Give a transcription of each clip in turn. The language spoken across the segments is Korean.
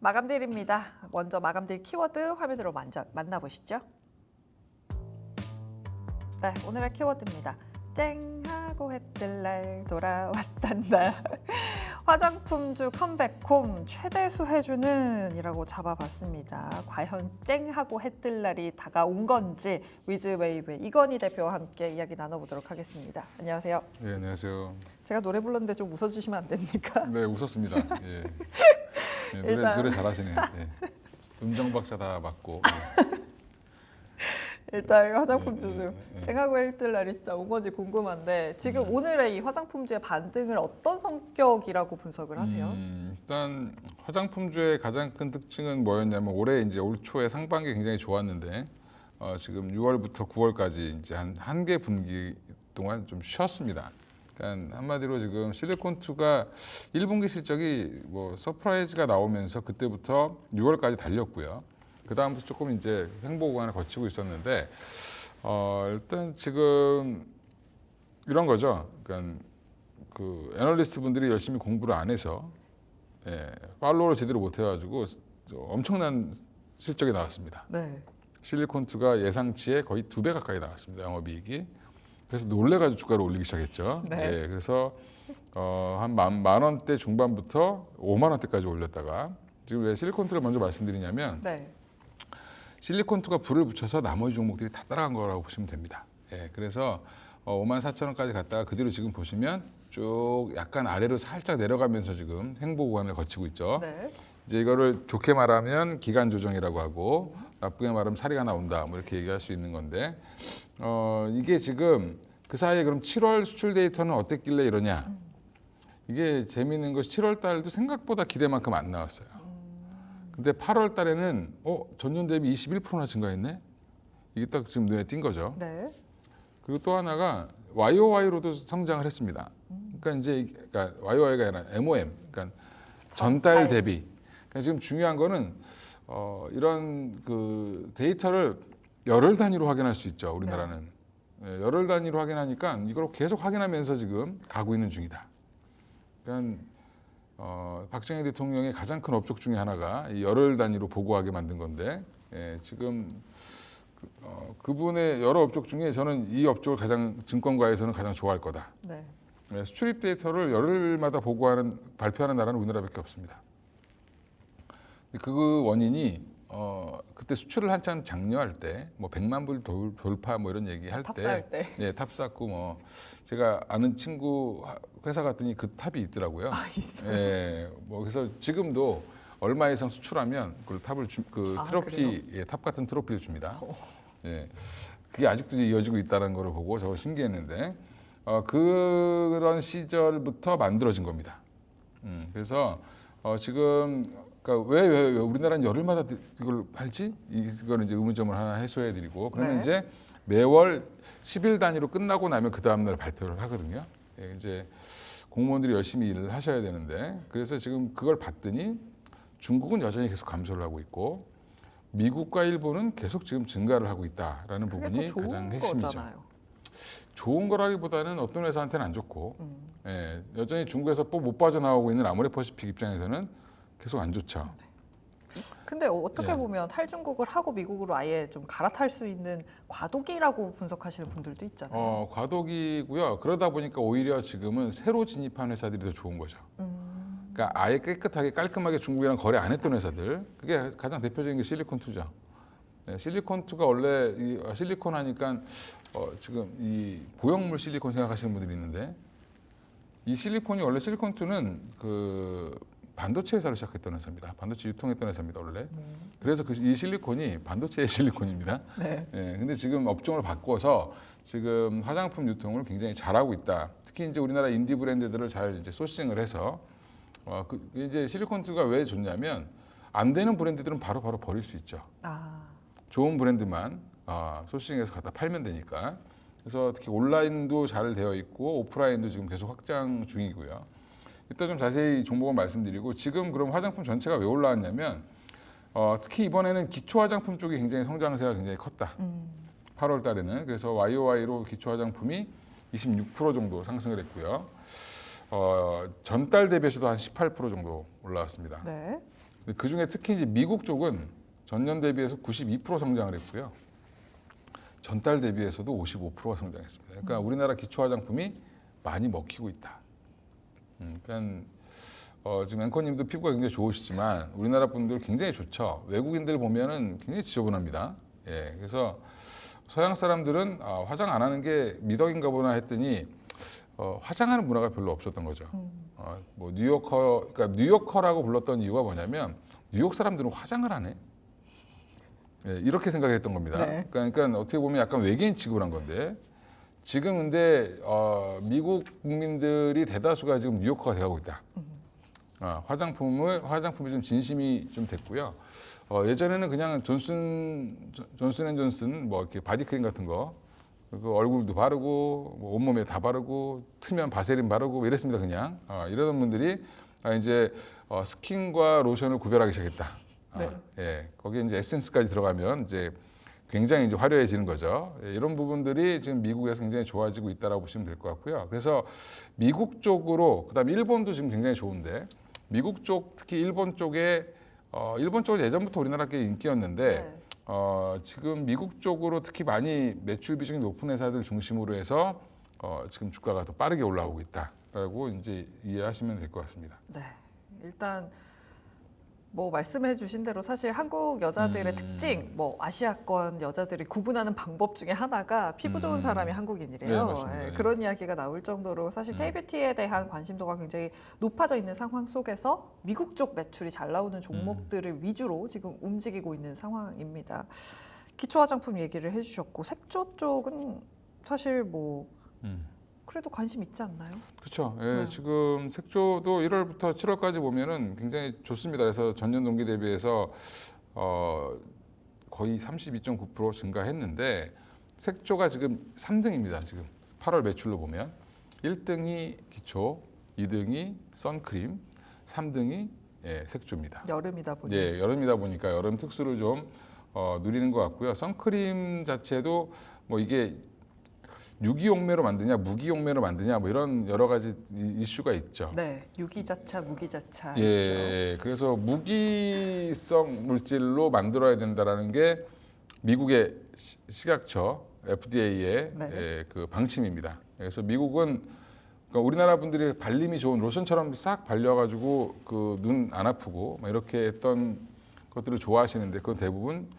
마감딜입니다. 먼저 마감딜 키워드 화면으로 만나보시죠. 네, 오늘의 키워드입니다. 쨍하고 해뜰 날 돌아왔단다. 화장품주 컴백홈 최대수 해주는 이라고 잡아봤습니다. 과연 쨍하고 해뜰 날이 다가온 건지 위즈웨이브의 이건희 대표와 함께 이야기 나눠보도록 하겠습니다. 안녕하세요. 네, 안녕하세요. 제가 노래 불렀는데 좀 웃어주시면 안 됩니까? 네, 웃었습니다. 예. 예, 노래 잘하시네요. 예. 음정박자 다 맞고. 일단 화장품주 네. 쨍하고 해뜰 날이 진짜 온 건지 궁금한데 지금 오늘의 이 화장품주의 반등을 어떤 성격이라고 분석을 하세요? 일단 화장품주의 가장 큰 특징은 뭐였냐면 올해 이제 올 초에 상반기 굉장히 좋았는데 지금 6월부터 9월까지 이제 한 개 분기 동안 좀 쉬었습니다. 그러니까 한마디로 지금 실리콘2가 1분기 실적이 뭐 서프라이즈가 나오면서 그때부터 6월까지 달렸고요. 그 다음부터 조금 이제 횡보 구간을 거치고 있었는데 일단 지금 이런 거죠. 그러니까 그 애널리스트 분들이 열심히 공부를 안 해서 팔로우를 제대로 못 해가지고 엄청난 실적이 나왔습니다. 네. 실리콘2가 예상치에 거의 2배 가까이 나왔습니다. 영업이익이. 그래서 놀래가지고 주가를 올리기 시작했죠. 네. 그래서 한 만 원대 중반부터 5만 원대까지 올렸다가 지금 왜 실리콘2를 먼저 말씀드리냐면 네. 실리콘2가 불을 붙여서 나머지 종목들이 다 따라간 거라고 보시면 됩니다. 그래서 5만 4천 원까지 갔다가 그 뒤로 지금 보시면 쭉 약간 아래로 살짝 내려가면서 지금 횡보 구간을 거치고 있죠. 네. 이제 이거를 좋게 말하면 기간 조정이라고 하고 나쁘게 말하면 사리가 나온다 뭐 이렇게 얘기할 수 있는 건데 이게 지금 그 사이에 그럼 7월 수출 데이터는 어땠길래 이러냐? 이게 재미있는 것이 7월 달도 생각보다 기대만큼 안 나왔어요. 근데 8월 달에는 전년 대비 21%나 증가했네. 이게 딱 지금 눈에 띈 거죠. 네. 그리고 또 하나가 YOY로도 성장을 했습니다. 그러니까 이제 YOY가 아니라 MOM, 그러니까 전달 대비. 그러니까 지금 중요한 거는 이런 그 데이터를 열흘 단위로 확인할 수 있죠. 우리나라는 열흘 단위로 확인하니까 이걸 계속 확인하면서 지금 가고 있는 중이다. 그러니까 박정희 대통령의 가장 큰 업적 중에 하나가 이 열흘 단위로 보고하게 만든 건데 지금 그분의 여러 업적 중에 저는 이 업적을 가장 증권가에서는 가장 좋아할 거다. 네. 수출입 데이터를 열흘마다 발표하는 나라는 우리나라밖에 없습니다. 그 원인이 그때 수출을 한참 장려할 때 뭐 100만 불 돌파 뭐 이런 얘기 할 때 탑사할 때. 탑 쌓고 뭐 제가 아는 친구 회사 갔더니 그 탑이 있더라고요. 있어요? 뭐 그래서 지금도 얼마 이상 수출하면 그 탑을 트로피 탑 같은 트로피를 줍니다. 그게 아직도 이어지고 있다는 걸 보고 저 신기했는데 그런 시절부터 만들어진 겁니다. 그래서 지금 그러니까 왜 우리나라는 열흘마다 이걸 팔지? 이거는 이제 의문점을 하나 해소해드리고 그러면 네. 이제 매월 10일 단위로 끝나고 나면 그 다음 날 발표를 하거든요. 이제 공무원들이 열심히 일을 하셔야 되는데 그래서 지금 그걸 봤더니 중국은 여전히 계속 감소를 하고 있고 미국과 일본은 계속 지금 증가를 하고 있다라는 부분이 가장 핵심이죠. 거잖아요. 좋은 거라기보다는 어떤 회사한테는 안 좋고 여전히 중국에서 못 빠져나오고 있는 아모레퍼시픽 입장에서는 계속 안 좋죠. 근데 어떻게 보면 탈중국을 하고 미국으로 아예 좀 갈아탈 수 있는 과도기라고 분석하시는 분들도 있잖아요. 과도기고요. 그러다 보니까 오히려 지금은 새로 진입한 회사들이 더 좋은 거죠. 그러니까 아예 깨끗하게 깔끔하게 중국이랑 거래 안 했던 회사들. 그게 가장 대표적인 게 실리콘2죠. 실리콘2가 원래 실리콘 하니까 지금 이 보형물 실리콘 생각하시는 분들이 있는데 이 실리콘이 원래 실리콘2는 그 반도체 회사를 시작했던 회사입니다. 반도체 유통했던 회사입니다, 원래. 그래서 이 실리콘이 반도체의 실리콘입니다. 네. 근데 지금 업종을 바꿔서 지금 화장품 유통을 굉장히 잘하고 있다. 특히 이제 우리나라 인디 브랜드들을 잘 이제 소싱을 해서 이제 실리콘2가 왜 좋냐면 안 되는 브랜드들은 바로바로 버릴 수 있죠. 좋은 브랜드만 소싱해서 갖다 팔면 되니까. 그래서 특히 온라인도 잘 되어 있고 오프라인도 지금 계속 확장 중이고요. 이따 좀 자세히 종목을 말씀드리고 지금 그럼 화장품 전체가 왜 올라왔냐면 특히 이번에는 기초 화장품 쪽이 굉장히 성장세가 굉장히 컸다. 8월 달에는 그래서 YOY로 기초 화장품이 26% 정도 상승을 했고요. 전달 대비해서도 한 18% 정도 올라왔습니다. 네. 그 중에 특히 이제 미국 쪽은 전년 대비해서 92% 성장을 했고요. 전달 대비해서도 55%가 성장했습니다. 그러니까 우리나라 기초 화장품이 많이 먹히고 있다. 그러니까 지금 앵커님도 피부가 굉장히 좋으시지만 우리나라 분들 굉장히 좋죠. 외국인들 보면은 굉장히 지저분합니다. 예, 그래서 서양 사람들은 화장 안 하는 게 미덕인가 보나 했더니 화장하는 문화가 별로 없었던 거죠. 뭐 그러니까 뉴요커라고 불렀던 이유가 뭐냐면 뉴욕 사람들은 화장을 안 해. 예, 이렇게 생각했던 겁니다. 네. 그러니까 어떻게 보면 약간 외계인 취급을 한 건데 지금 근데 미국 국민들이 대다수가 지금 뉴요커가 돼가고 있다. 화장품이 좀 진심이 좀 됐고요. 예전에는 그냥 존슨앤존슨 뭐 이렇게 바디크림 같은 거, 그 얼굴도 바르고 뭐 온몸에 다 바르고 트면 바세린 바르고 뭐 이랬습니다 그냥. 이러던 분들이 이제 스킨과 로션을 구별하기 시작했다. 네. 예, 거기에 이제 에센스까지 들어가면 이제 굉장히 이제 화려해지는 거죠. 예, 이런 부분들이 지금 미국에서 굉장히 좋아지고 있다라고 보시면 될 것 같고요. 그래서 미국 쪽으로 그다음에 일본도 지금 굉장히 좋은데 미국 쪽 특히 일본 쪽은 예전부터 우리나라께 인기였는데 네. 지금 미국 쪽으로 특히 많이 매출 비중이 높은 회사들 중심으로 해서 지금 주가가 더 빠르게 올라오고 있다라고 이제 이해하시면 될 것 같습니다. 네. 일단 뭐 말씀해 주신 대로 사실 한국 여자들의 특징, 뭐 아시아권 여자들이 구분하는 방법 중에 하나가 피부 좋은 사람이 한국인이래요. 네, 맞습니다. 예, 네. 그런 이야기가 나올 정도로 사실 K뷰티에 대한 관심도가 굉장히 높아져 있는 상황 속에서 미국 쪽 매출이 잘 나오는 종목들을 위주로 지금 움직이고 있는 상황입니다. 기초 화장품 얘기를 해주셨고 색조 쪽은 사실 뭐 그래도 관심 있지 않나요? 그렇죠. 예, 네. 지금 색조도 1월부터 7월까지 보면은 굉장히 좋습니다. 그래서 전년 동기 대비해서 거의 32.9% 증가했는데 색조가 지금 3등입니다. 지금 8월 매출로 보면 1등이 기초, 2등이 선크림, 3등이 색조입니다. 여름이다 보니. 예, 여름이다 보니까 여름 특수를 좀 누리는 것 같고요. 선크림 자체도 뭐 이게 유기용매로 만드냐 무기용매로 만드냐 뭐 이런 여러 가지 이슈가 있죠. 네, 유기자차, 무기자차. 예, 있죠. 그래서 무기성 물질로 만들어야 된다라는 게 미국의 식약처 FDA의 네. 그 방침입니다. 그래서 미국은 그러니까 우리나라 분들이 발림이 좋은 로션처럼 싹 발려가지고 그 눈 안 아프고 막 이렇게 했던 것들을 좋아하시는데 그건 대부분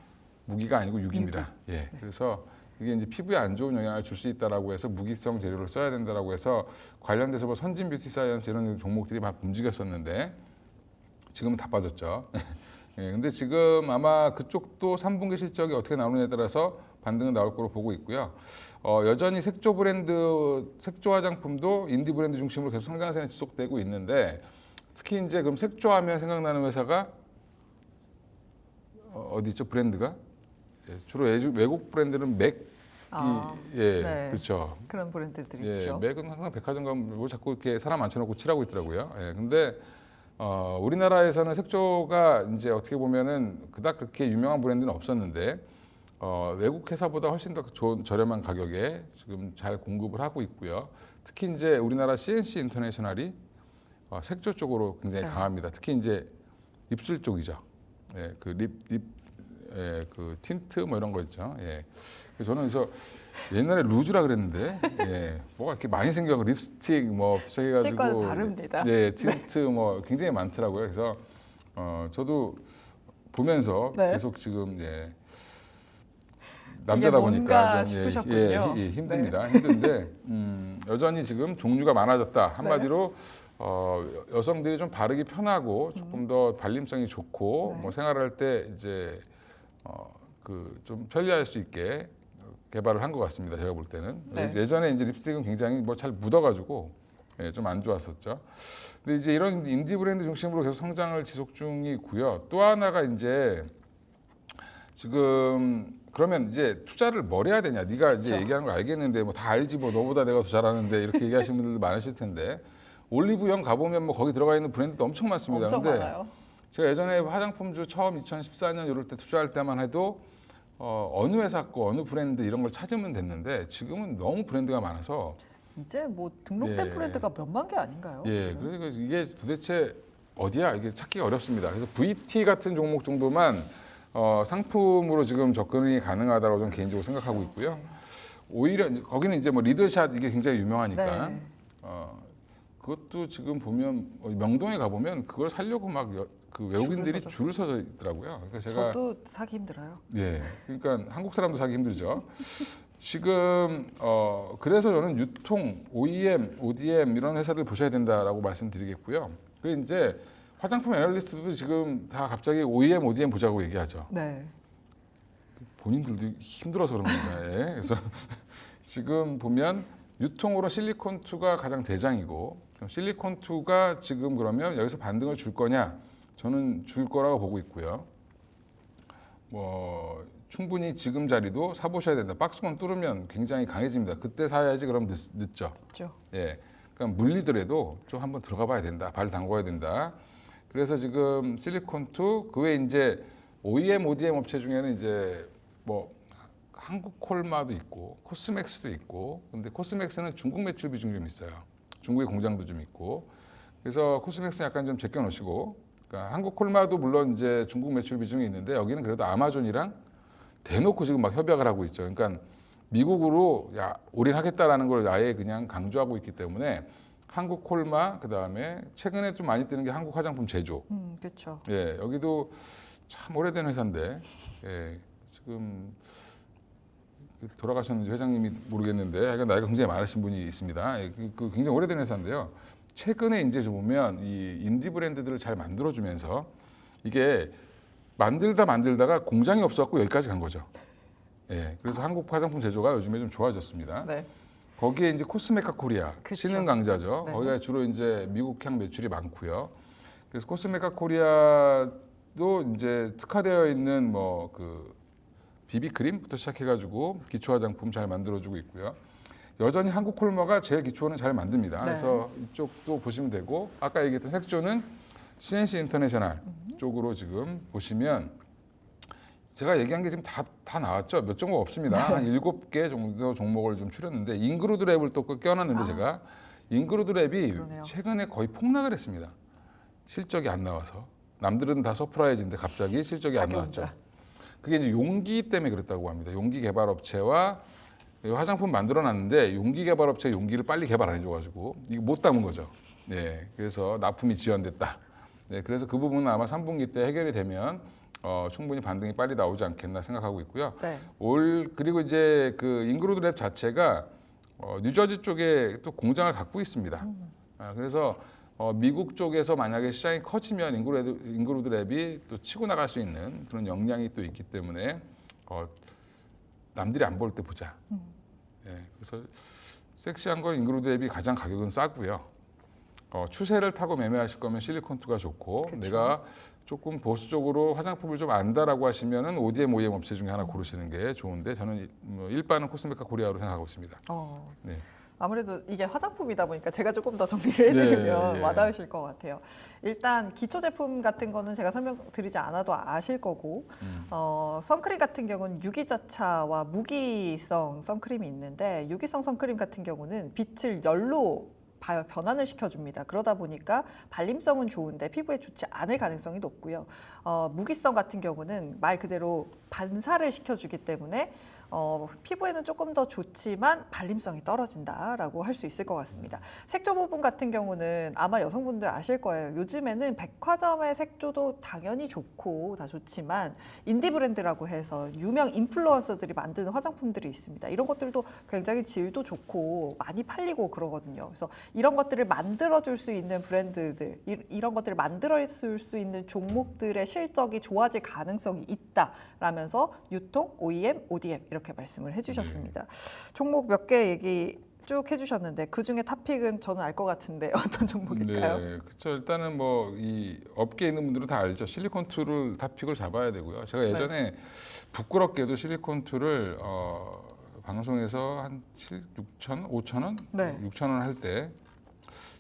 무기가 아니고 유기입니다. 예, 그래서 이게 이제 피부에 안 좋은 영향을 줄 수 있다라고 해서 무기성 재료를 써야 된다라고 해서 관련돼서 뭐 선진 뷰티 사이언스 이런 종목들이 막 움직였었는데 지금은 다 빠졌죠. 예, 근데 지금 아마 그쪽도 3분기 실적이 어떻게 나오느냐에 따라서 반등은 나올 거로 보고 있고요. 여전히 색조 화장품도 인디 브랜드 중심으로 계속 성장세는 지속되고 있는데 특히 이제 그럼 색조하면 생각나는 회사가 어디 있죠 브랜드가? 예, 주로 외국 브랜드는 맥이 네. 그렇죠. 그런 브랜드들이 예, 있죠. 맥은 항상 백화점 가면 뭐 자꾸 이렇게 사람 앉혀놓고 칠하고 있더라고요. 예, 근데 우리나라에서는 색조가 이제 어떻게 보면은 그닥 그렇게 유명한 브랜드는 없었는데 외국 회사보다 훨씬 더 좋은 저렴한 가격에 지금 잘 공급을 하고 있고요. 특히 이제 우리나라 CNC 인터내셔널이 색조 쪽으로 굉장히 네. 강합니다. 특히 이제 입술 쪽이죠. 예, 그 틴트 뭐 이런 거 있죠. 예. 그래서 저는 옛날에 루즈라 그랬는데, 뭐가 이렇게 많이 생겨 립스틱 뭐 시작해가지고, 스틱과는 다릅니다. 예, 틴트 뭐 굉장히 많더라고요. 그래서 저도 보면서 네. 계속 지금 남자다 뭔가 보니까 좀 싶으셨군요. 힘듭니다. 힘든데 여전히 지금 종류가 많아졌다. 한마디로 여성들이 좀 바르기 편하고 조금 더 발림성이 좋고 네. 뭐 생활할 때 이제 그 좀 편리할 수 있게 개발을 한 것 같습니다. 제가 볼 때는 네. 예전에 이제 립스틱은 굉장히 뭐 잘 묻어가지고 좀 안 좋았었죠. 근데 이제 이런 인디 브랜드 중심으로 계속 성장을 지속 중이고요. 또 하나가 이제 지금 그러면 이제 투자를 뭘 해야 되냐? 네가 이제 그렇죠. 얘기하는 거 알겠는데 뭐 다 알지 뭐 너보다 내가 더 잘하는데 이렇게 얘기하시는 분들도 많으실 텐데 올리브영 가보면 뭐 거기 들어가 있는 브랜드도 엄청 많습니다. 엄청 근데 많아요. 제가 예전에 화장품주 처음 2014년 이럴 때 투자할 때만 해도 어느 회사 거 어느 브랜드 이런 걸 찾으면 됐는데 지금은 너무 브랜드가 많아서 이제 뭐 등록된 예. 브랜드가 몇만 개 아닌가요? 예, 지금? 그래서 이게 도대체 어디야 이게 찾기가 어렵습니다. 그래서 VT 같은 종목 정도만 상품으로 지금 접근이 가능하다고 저는 개인적으로 생각하고 있고요. 오히려 거기는 이제 뭐 리드샷 이게 굉장히 유명하니까 네. 그것도 지금 보면 명동에 가 보면 그걸 살려고 막 그 외국인들이 줄을 서져 있더라고요. 그러니까 제가 저도 사기 힘들어요. 예, 그러니까 한국 사람도 사기 힘들죠. 지금 그래서 저는 유통, OEM, ODM 이런 회사들 보셔야 된다라고 말씀드리겠고요. 그 이제 화장품 애널리스트도 지금 다 갑자기 OEM, ODM 보자고 얘기하죠. 네. 본인들도 힘들어서 그런 겁니다. 예. 그래서 지금 보면 유통으로 실리콘2가 가장 대장이고 그럼 실리콘2가 지금 그러면 여기서 반등을 줄 거냐? 저는 줄 거라고 보고 있고요. 뭐 충분히 지금 자리도 사보셔야 된다. 박스권 뚫으면 굉장히 강해집니다. 그때 사야지 그럼 늦죠. 그렇죠. 예, 그러니까 물리더라도 좀 한번 들어가 봐야 된다. 발 담궈야 된다. 그래서 지금 실리콘2 그 외에 이제 OEM, ODM 업체 중에는 이제 뭐 한국콜마도 있고 코스맥스도 있고 근데 코스맥스는 중국 매출 비중이 좀 있어요. 중국의 공장도 좀 있고 그래서 코스맥스는 약간 좀 제껴 놓으시고 그러니까 한국콜마도 물론 이제 중국 매출 비중이 있는데 여기는 그래도 아마존이랑 대놓고 지금 막 협약을 하고 있죠. 그러니까 미국으로 올인하겠다라는 걸 아예 그냥 강조하고 있기 때문에 한국콜마 그다음에 최근에 좀 많이 뜨는 게 한국 화장품 제조. 그렇죠. 예, 여기도 참 오래된 회사인데 예, 지금 돌아가셨는지 회장님이 모르겠는데 하여간 나이가 굉장히 많으신 분이 있습니다. 예, 그 굉장히 오래된 회사인데요. 최근에 이제 좀 보면 이 인디 브랜드들을 잘 만들어주면서 이게 만들다가 공장이 없었고 여기까지 간 거죠. 예, 그래서 한국 화장품 제조가 요즘에 좀 좋아졌습니다. 네. 거기에 이제 코스메카 코리아, 그쵸. 신흥 강자죠. 네. 거기가 주로 이제 미국향 매출이 많고요. 그래서 코스메카 코리아도 이제 특화되어 있는 뭐 그 비비크림부터 시작해가지고 기초 화장품 잘 만들어주고 있고요. 여전히 한국 콜마가 제일 기초는 잘 만듭니다. 네. 그래서 이쪽도 보시면 되고 아까 얘기했던 색조는 CNC 인터내셔널 쪽으로 지금 보시면 제가 얘기한 게 지금 다 나왔죠. 몇 종목 없습니다. 한 7개 정도 종목을 좀 추렸는데 인그루드 랩을 또 껴놨는데 제가 인그루드 랩이 그러네요. 최근에 거의 폭락을 했습니다. 실적이 안 나와서 남들은 다 서프라이즈인데 갑자기 실적이 안 자기 나왔죠. 혼자. 그게 이제 용기 때문에 그랬다고 합니다. 용기 개발 업체와 화장품 만들어놨는데 용기 개발 업체 용기를 빨리 개발 안 해줘가지고 이거 못 담은 거죠. 네, 그래서 납품이 지연됐다. 네, 그래서 그 부분은 아마 3분기 때 해결이 되면 충분히 반등이 빨리 나오지 않겠나 생각하고 있고요. 네. 그리고 이제 그 인그루드 랩 자체가 뉴저지 쪽에 또 공장을 갖고 있습니다. 그래서 미국 쪽에서 만약에 시장이 커지면 인그루드 랩이 또 치고 나갈 수 있는 그런 역량이 또 있기 때문에 남들이 안 볼 때 보자. 예, 그래서 섹시한 건 인그루드 랩이 가장 가격은 싸고요. 추세를 타고 매매하실 거면 실리콘2가 좋고 그쵸. 내가 조금 보수적으로 화장품을 좀 안다라고 하시면은 ODM, OEM 업체 중에 하나 고르시는 게 좋은데 저는 일반은 코스메카 코리아로 생각하고 있습니다. 네. 아무래도 이게 화장품이다 보니까 제가 조금 더 정리를 해드리면 예. 와닿으실 것 같아요. 일단 기초 제품 같은 거는 제가 설명드리지 않아도 아실 거고 선크림 같은 경우는 유기자차와 무기성 선크림이 있는데 유기성 선크림 같은 경우는 빛을 열로 변환을 시켜줍니다. 그러다 보니까 발림성은 좋은데 피부에 좋지 않을 가능성이 높고요. 무기성 같은 경우는 말 그대로 반사를 시켜주기 때문에 피부에는 조금 더 좋지만 발림성이 떨어진다라고 할 수 있을 것 같습니다. 색조 부분 같은 경우는 아마 여성분들 아실 거예요. 요즘에는 백화점의 색조도 당연히 좋고 다 좋지만 인디 브랜드라고 해서 유명 인플루언서들이 만드는 화장품들이 있습니다. 이런 것들도 굉장히 질도 좋고 많이 팔리고 그러거든요. 그래서 이런 것들을 만들어줄 수 있는 브랜드들, 이런 것들을 만들어줄 수 있는 종목들의 실적이 좋아질 가능성이 있다라면서 유통, OEM, ODM 이렇게 말씀을 해주셨습니다. 종목 몇 개 얘기 쭉 해주셨는데 그 중에 탑픽은 저는 알 것 같은데 어떤 종목일까요? 네, 그렇죠. 일단은 뭐 이 업계에 있는 분들은 다 알죠. 실리콘2를 탑픽을 잡아야 되고요. 제가 예전에 부끄럽게도 실리콘2를 방송에서 한 6천, 5천 원, 네. 6천 원 할 때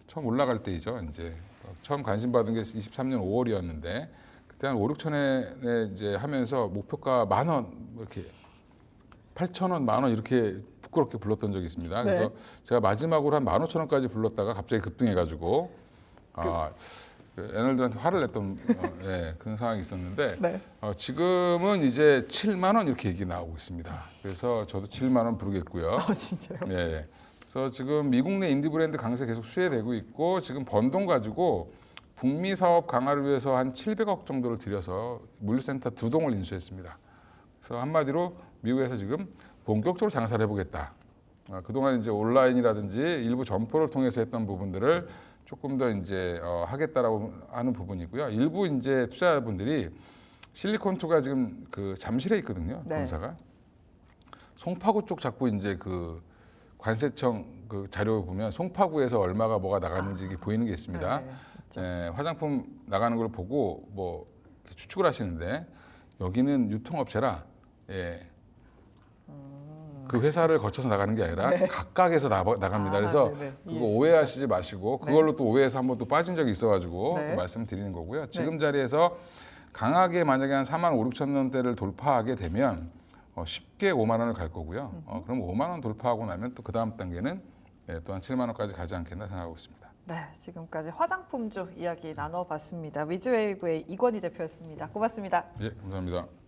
처음 올라갈 때이죠. 이제 처음 관심 받은 게 23년 5월이었는데 그때 한 5, 6천에 이제 하면서 목표가 10,000원 이렇게 8,000원, 10,000원 이렇게 부끄럽게 불렀던 적이 있습니다. 그래서 네. 제가 마지막으로 한 15,000원까지 불렀다가 갑자기 급등해가지고 그 애널들한테 화를 냈던 예, 그런 상황이 있었는데 네. 지금은 이제 7만 원 이렇게 얘기 나오고 있습니다. 그래서 저도 7만 원 부르겠고요. 진짜요? 예. 그래서 지금 미국 내 인디 브랜드 강세 계속 수혜되고 있고 지금 번 돈 가지고 북미 사업 강화를 위해서 한 700억 정도를 들여서 물류센터 2동을 인수했습니다. 그래서 한마디로 미국에서 지금 본격적으로 장사를 해보겠다. 그동안 이제 온라인이라든지 일부 점포를 통해서 했던 부분들을 조금 더 이제 하겠다라고 하는 부분이고요. 일부 이제 투자자분들이 실리콘투가 지금 그 잠실에 있거든요. 네. 본사가 송파구 쪽 자꾸 이제 그 관세청 그 자료 보면 송파구에서 얼마가 뭐가 나갔는지 이게 보이는 게 있습니다. 네, 있죠. 화장품 나가는 걸 보고 뭐 이렇게 추측을 하시는데 여기는 유통업체라 그 회사를 거쳐서 나가는 게 아니라 각각에서 나갑니다. 그래서 네네. 그거 이해했습니다. 오해하시지 마시고 그걸로 또 오해해서 한번 또 빠진 적이 있어가지고 네. 또 말씀드리는 거고요. 지금 자리에서 강하게 만약에 한 4만 5, 6천 원대를 돌파하게 되면 쉽게 5만 원을 갈 거고요. 그럼 5만 원 돌파하고 나면 또 그 다음 단계는 또 한 7만 원까지 가지 않겠나 생각하고 있습니다. 네, 지금까지 화장품주 이야기 나눠봤습니다. 위즈웨이브의 이건희 대표였습니다. 고맙습니다. 예, 감사합니다.